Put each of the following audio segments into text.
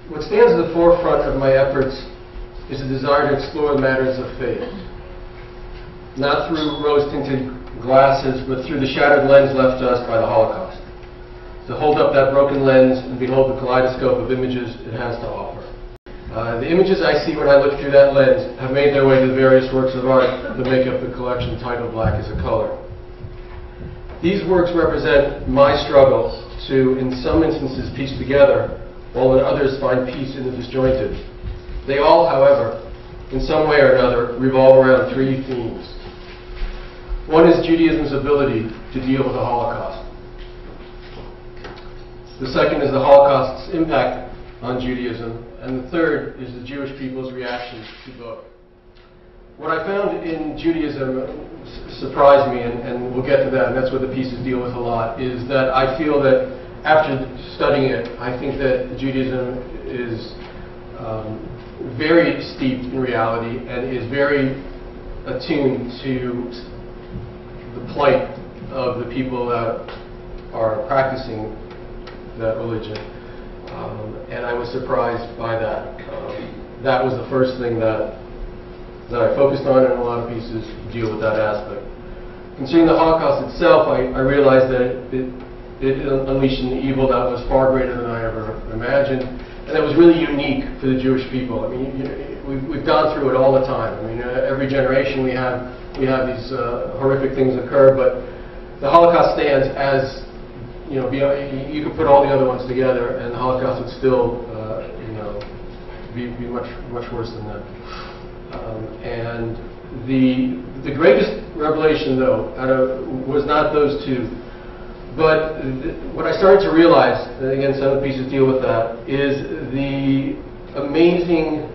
what stands at the forefront of my efforts is a desire to explore the matters of faith. Not through rose-tinted glasses, but through the shattered lens left us by the Holocaust. To hold up that broken lens and behold the kaleidoscope of images it has to offer. The images I see when I look through that lens have made their way to the various works of art that make up the collection titled Black is a Color. These works represent my struggle to, in some instances, piece together, while in others find peace in the disjointed. They all, however, in some way or another, revolve around three themes. One is Judaism's ability to deal with the Holocaust. The second is the Holocaust's impact on Judaism. And the third is the Jewish people's reaction to both. What I found in Judaism surprised me, and we'll get to that, and that's what the pieces deal with a lot, is that I feel that after studying it, I think that Judaism is very steeped in reality and is very attuned to the plight of the people that are practicing that religion. And I was surprised by that. That was the first thing that I focused on, and a lot of pieces deal with that aspect. Concerning the Holocaust itself, I realized that it unleashed an evil that was far greater than I ever imagined, and that was really unique for the Jewish people. I mean, we've gone through it all the time. I mean, every generation we have these horrific things occur, but the Holocaust stands as, you could put all the other ones together, and the Holocaust would still, be much worse than that. And the greatest revelation, though, was not those two. But what I started to realize, and again, some of the pieces deal with that, is the amazingness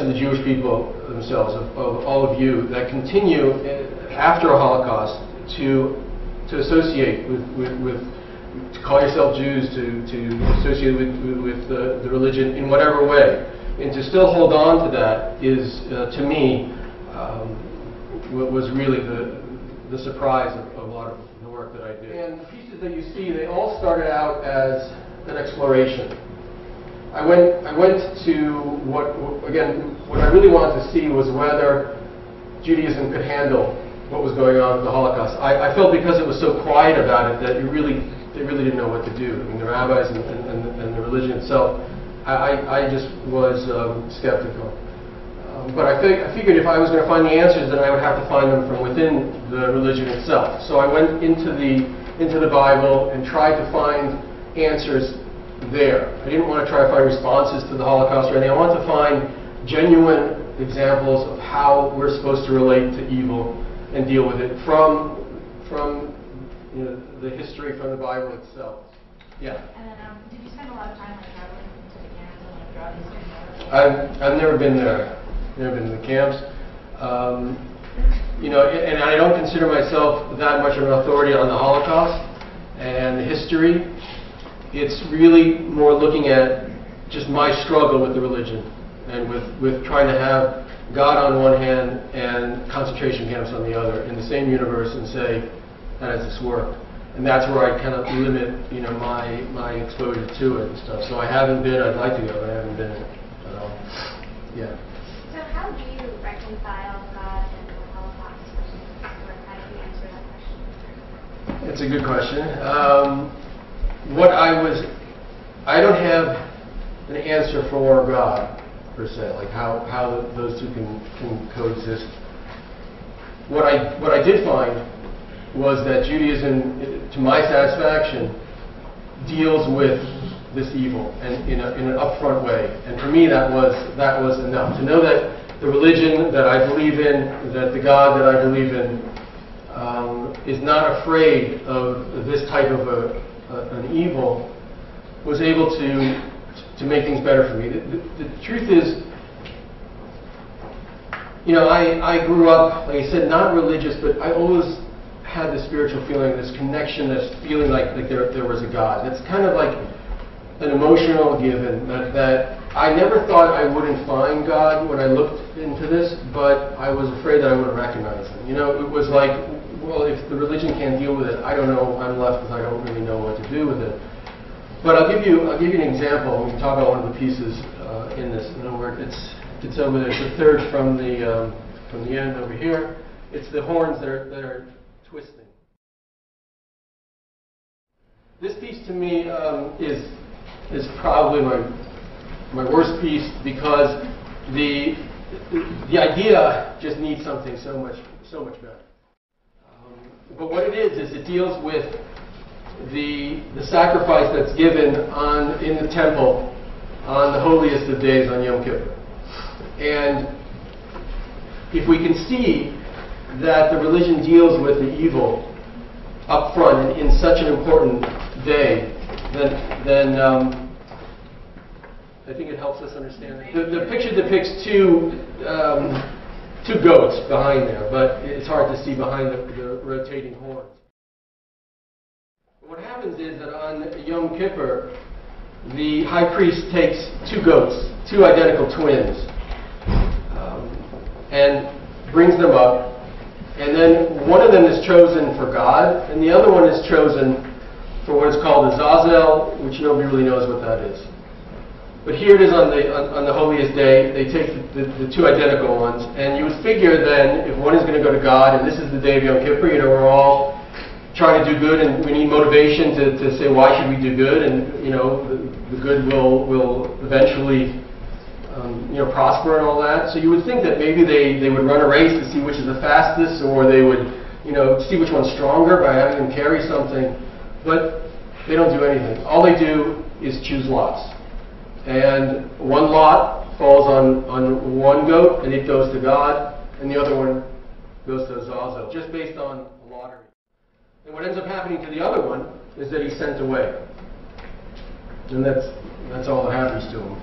of the Jewish people themselves, of all of you, that continue after a Holocaust to associate with to call yourself Jews, to associate with the religion in whatever way, and to still hold on to that is, to me, was really the surprise of a lot of the work that I did. And the pieces that you see, they all started out as an exploration. I went to what I really wanted to see was whether Judaism could handle what was going on with the Holocaust. I felt because it was so quiet about it that they really didn't know what to do. I mean, the rabbis and the religion itself, I just was skeptical. But I figured if I was going to find the answers, then I would have to find them from within the religion itself. So I went into the Bible and tried to find answers there. I didn't want to try to find responses to the Holocaust or anything. I wanted to find genuine examples of how we're supposed to relate to evil and deal with it from the history, from the Bible itself. Yeah. And then, did you spend a lot of time traveling to the camps and throughout history? I've never been there. Never been to the camps. And I don't consider myself that much of an authority on the Holocaust and the history. It's really more looking at just my struggle with the religion and with trying to have God on one hand and concentration camps on the other in the same universe and say, how does this work? And that's where I kind of limit, my exposure to it and stuff. So I haven't been. I'd like to go, but I haven't been at all. Yeah. So how do you reconcile God and the Holocaust? How do you answer that question? It's a good question. I don't have an answer for God per se, like how those two can coexist. What I did find was that Judaism, to my satisfaction, deals with this evil and in an upfront way. And for me, that was enough to know that the religion that I believe in, that the God that I believe in, is not afraid of this type of an evil, was able to make things better for me. The truth is, I grew up, like I said, not religious, but I always had this spiritual feeling, this connection, this feeling like there was a God. It's kind of like an emotional given that I never thought I wouldn't find God when I looked into this, but I was afraid that I wouldn't recognize him. It was like, well, if the religion can't deal with it, I don't know, I'm left with I don't really know what to do with it. But I'll give you an example. We can talk about one of the pieces in this. In other words, it's over there. It's the third from the end over here. It's the horns that are twisting. This piece to me is probably my worst piece, because the idea just needs something so much better. But what it is it deals with the sacrifice that's given in the temple on the holiest of days on Yom Kippur. And if we can see that the religion deals with the evil up front and in such an important day, then I think it helps us understand. The picture depicts two goats behind there, but it's hard to see behind the rotating horns. What happens is that on Yom Kippur, the high priest takes two goats, two identical twins, and brings them up. And then one of them is chosen for God, and the other one is chosen for what is called a zazel, which nobody really knows what that is. But here it is on the holiest day. They take the two identical ones, and you would figure then, if one is going to go to God, and this is the day of Yom Kippur, we're all trying to do good, and we need motivation to say, why should we do good? And the good will eventually prosper and all that. So you would think that maybe they would run a race to see which is the fastest, or they would see which one's stronger by having them carry something. But they don't do anything. All they do is choose lots. And one lot falls on one goat, and it goes to God, and the other one goes to Azazel, just based on a lottery. And what ends up happening to the other one is that he's sent away. And that's all that happens to him.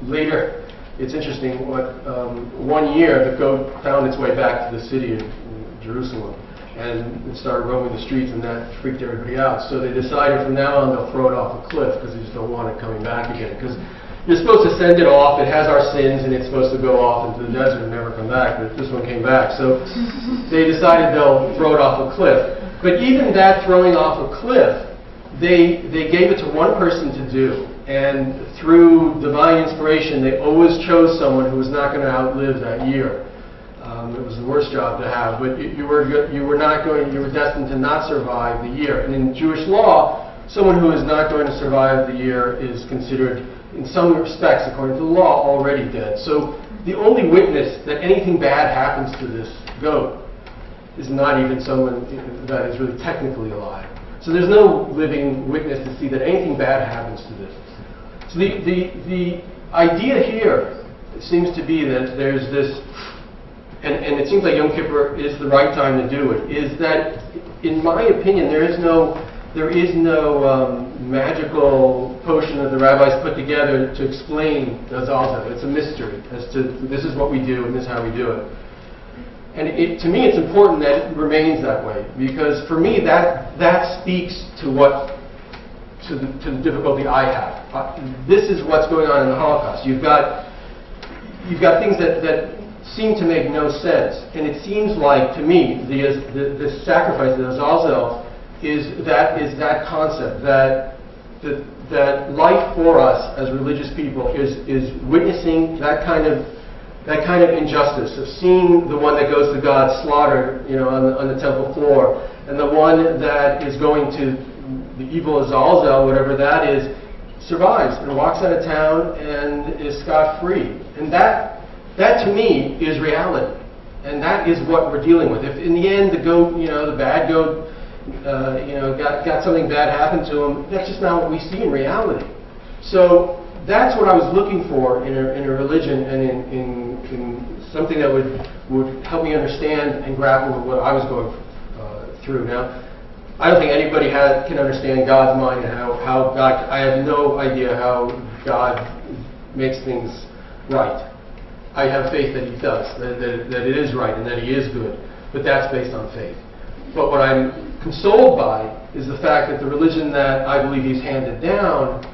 Later, it's interesting, one year the goat found its way back to the city of Jerusalem, and it started roaming the streets, and that freaked everybody out. So they decided from now on they'll throw it off a cliff, because they just don't want it coming back again. Because you're supposed to send it off, it has our sins, and it's supposed to go off into the desert and never come back, but this one came back. So they decided they'll throw it off a cliff. But even that throwing off a cliff, they gave it to one person to do. And through divine inspiration, they always chose someone who was not going to outlive that year. It was the worst job to have, but you were destined to not survive the year. And in Jewish law, someone who is not going to survive the year is considered, in some respects, according to the law, already dead. So the only witness that anything bad happens to this goat is not even someone that is really technically alive. So there's no living witness to see that anything bad happens to this. So the idea here seems to be that there's this, and it seems like Yom Kippur is the right time to do it, is that, in my opinion, there is no magical potion that the rabbis put together to explain the Azazel. It's a mystery as to this is what we do and this is how we do it. And to me, it's important that it remains that way, because for me, that speaks to the difficulty I have. This is what's going on in the Holocaust. You've got things that seem to make no sense, and it seems like to me the sacrifice, the Azazel, is that concept that life for us as religious people is witnessing that kind of injustice of seeing the one that goes to God slaughtered, on the temple floor, and the one that is going to the evil Azazel, whatever that is, survives and walks out of town and is scot-free. And that to me is reality, and that is what we're dealing with. If in the end the goat, the bad goat, got something bad happen to him, that's just not what we see in reality. So that's what I was looking for in a religion and in something that would help me understand and grapple with what I was going through. Now, I don't think anybody can understand God's mind and how God. I have no idea how God makes things right. I have faith that He does, that it is right and that He is good, but that's based on faith. But what I'm consoled by is the fact that the religion that I believe He's handed down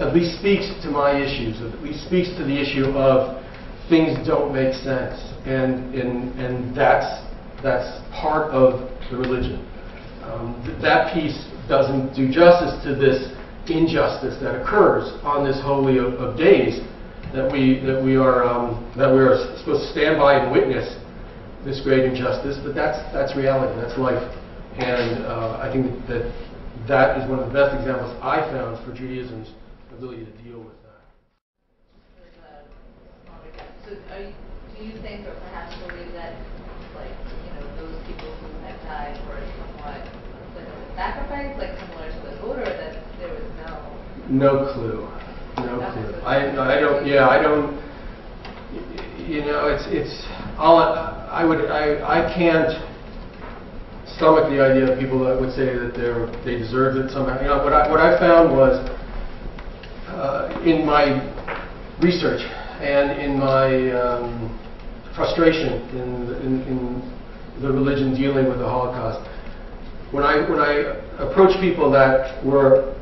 at least speaks to my issues, at least speaks to the issue of things don't make sense, and that's part of the religion. That piece doesn't do justice to this injustice that occurs on this holy of days, that we are supposed to stand by and witness this great injustice. But that's reality. That's life. And I think that is one of the best examples I found for Judaism's ability to deal with that. So do you think, or perhaps believe that, like, those people who had died were somewhat like a sacrifice, like similar to the vote, or that there was no clue. No clue. I don't. Yeah, I don't. It's all. I can't stomach the idea of people that would say that they deserved it somehow. What I found was in my research and in my frustration in the religion dealing with the Holocaust, when I approached people that were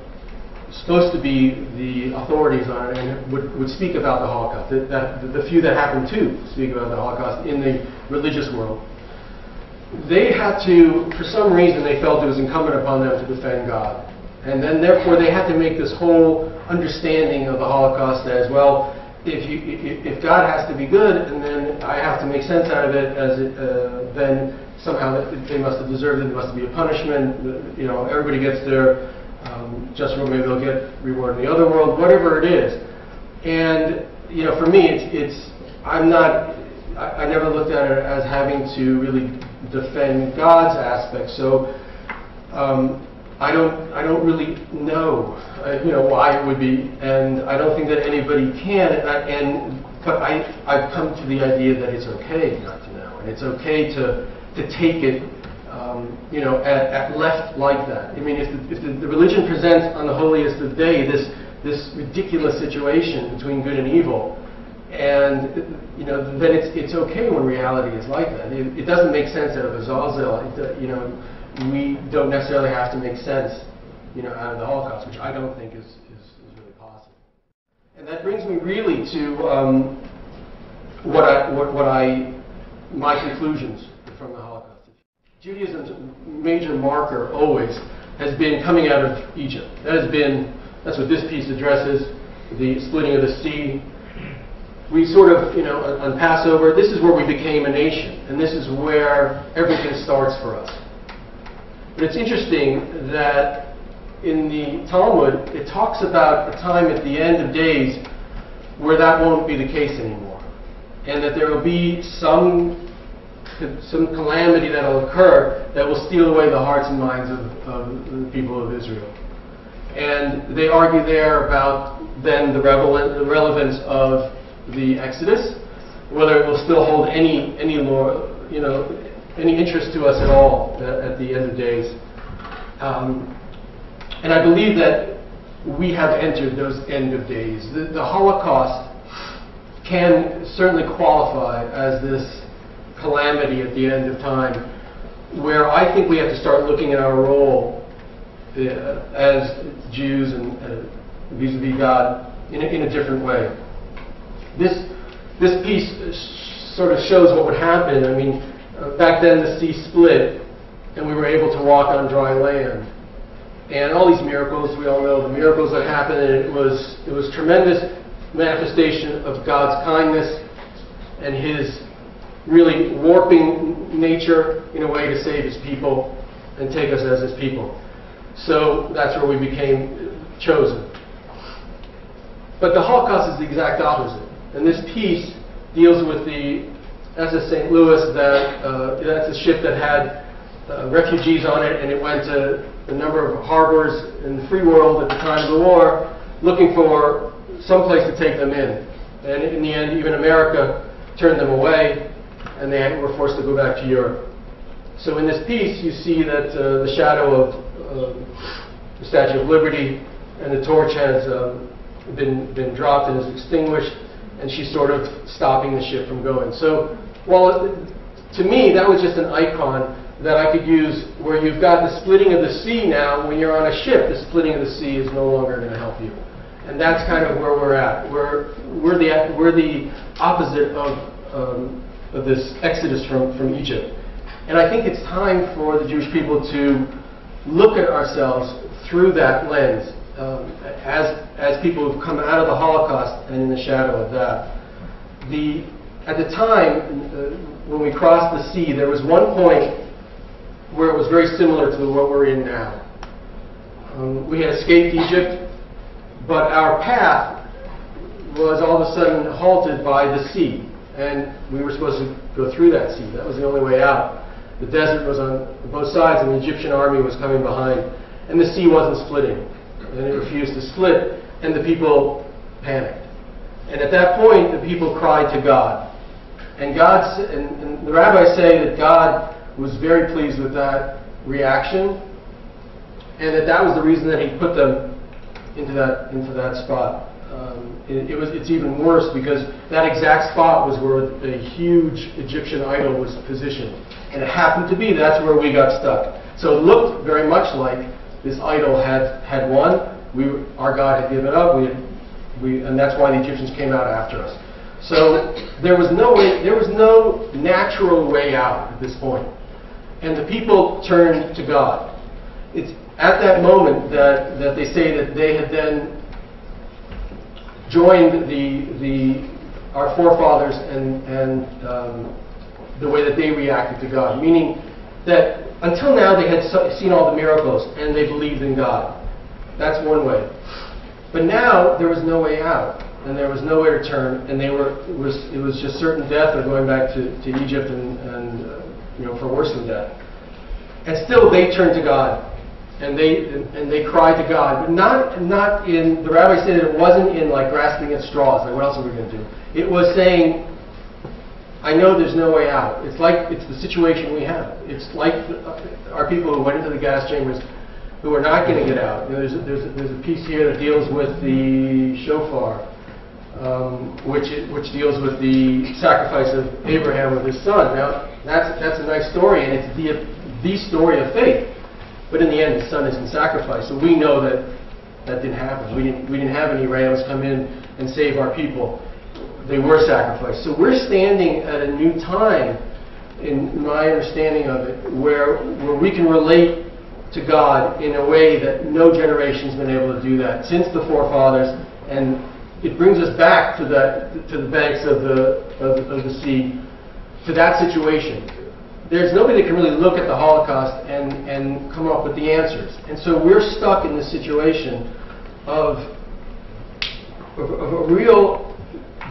supposed to be the authorities on it and would speak about the Holocaust, the few that happened to speak about the Holocaust in the religious world, they had to, for some reason, they felt it was incumbent upon them to defend God. And then therefore they had to make this whole understanding of the Holocaust as, well, if God has to be good and then I have to make sense out of it, then somehow they must have deserved it, there must be a punishment, everybody gets their just reward, maybe they'll get reward in the other world, whatever it is. And for me, I never looked at it as having to really defend God's aspect. So I don't really know why it would be, and I don't think that anybody can. But I've come to the idea that it's okay not to know, and it's okay to take it at left like that. I mean, if the religion presents on the holiest of day this ridiculous situation between good and evil, and then it's okay when reality is like that. It doesn't make sense out of a Zazel. We don't necessarily have to make sense, out of the Holocaust, which I don't think is really possible. And that brings me really to my conclusions from the Holocaust. Judaism's major marker always has been coming out of Egypt. That's what this piece addresses, the splitting of the sea. We sort of, on Passover, this is where we became a nation, and this is where everything starts for us. But it's interesting that in the Talmud, it talks about a time at the end of days where that won't be the case anymore, and that there will be some calamity that will occur that will steal away the hearts and minds of the people of Israel. And they argue there about then the relevance of the Exodus, whether it will still hold any interest to us at all at the end of days. And I believe that we have entered those end of days. The Holocaust can certainly qualify as this calamity at the end of time, where I think we have to start looking at our role as Jews and vis-a-vis God in a different way. This piece sort of shows what would happen. I mean, back then the sea split, and we were able to walk on dry land. And all these miracles, we all know the miracles that happened, and it was tremendous manifestation of God's kindness and His really warping nature in a way to save His people and take us as His people. So that's where we became chosen. But the Holocaust is the exact opposite. And this piece deals with the SS St. Louis, that's a ship that had refugees on it, and it went to a number of harbors in the free world at the time of the war, looking for some place to take them in. And in the end, even America turned them away, and they were forced to go back to Europe. So in this piece, you see that the shadow of the Statue of Liberty and the torch has been dropped and is extinguished, and she's sort of stopping the ship from going. So, to me, that was just an icon that I could use where you've got the splitting of the sea now. When you're on a ship, the splitting of the sea is no longer going to help you. And that's kind of where we're at. We're the opposite of this exodus from Egypt. And I think it's time for the Jewish people to look at ourselves through that lens as people who've come out of the Holocaust and in the shadow of that. At the time, when we crossed the sea, there was one point where it was very similar to what we're in now. We had escaped Egypt, but our path was all of a sudden halted by the sea, and we were supposed to go through that sea. That was the only way out. The desert was on both sides, and the Egyptian army was coming behind, and the sea wasn't splitting, and it refused to split, and the people panicked. And at that point, the people cried to God. And and the rabbis say that God was very pleased with that reaction, and that was the reason that He put them into that spot. It's even worse because that exact spot was where a huge Egyptian idol was positioned, and it happened to be that's where we got stuck. So it looked very much like this idol had won. Our God had given up. And that's why the Egyptians came out after us. So there was no natural way out at this point. And the people turned to God. It's at that moment that they say that they had then joined our forefathers and the way that they reacted to God. Meaning that until now they had seen all the miracles and they believed in God. That's one way. But now there was no way out, and there was nowhere to turn, and it was just certain death or going back to Egypt and for worse than death. And still they turned to God, and they cried to God, but not in the rabbis said it wasn't in like grasping at straws, like what else are we going to do? It was saying, I know there's no way out. It's the situation we have. It's like our people who went into the gas chambers, who are not going to get out. There's a piece here that deals with the shofar, which deals with the sacrifice of Abraham with his son. Now, that's a nice story, and it's the story of faith. But in the end, his son isn't sacrificed, so we know that didn't happen. We didn't have any rams come in and save our people. They were sacrificed. So we're standing at a new time, in my understanding of it, where we can relate to God in a way that no generation's been able to do that since the forefathers, and it brings us back to the banks of the sea, to that situation. There's nobody that can really look at the Holocaust and come up with the answers, and so we're stuck in this situation of a real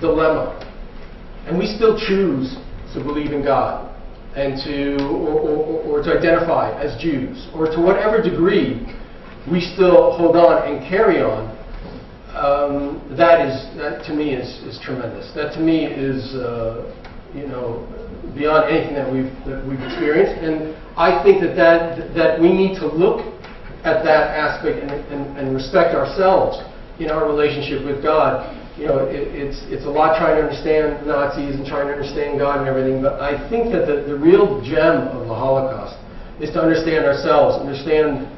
dilemma, and we still choose to believe in God. And or to identify as Jews, or to whatever degree we still hold on and carry on, that to me is tremendous. That to me is beyond anything that we've experienced. And I think that we need to look at that aspect and respect ourselves in our relationship with God. It's a lot trying to understand Nazis and trying to understand God and everything, but I think that the real gem of the Holocaust is to understand ourselves, understand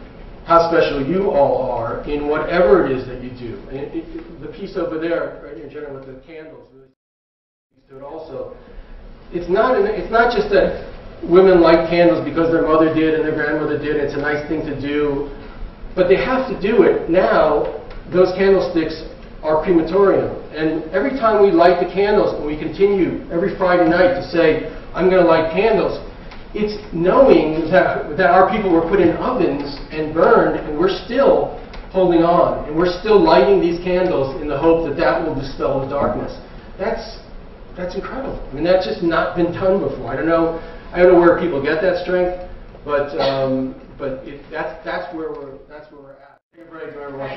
how special you all are in whatever it is that you do. And the piece over there, right in general with the candles, really speaks to it also. It's not just that women like candles because their mother did and their grandmother did, and it's a nice thing to do, but they have to do it now. Those candlesticks are crematorium. And every time we light the candles, and we continue every Friday night to say, I'm going to light candles, it's knowing that our people were put in ovens and burned, and we're still holding on, and we're still lighting these candles in the hope that will dispel the darkness. That's incredible. I mean, that's just not been done before. I don't know where people get that strength, but that's where we're at. Take a break, everyone.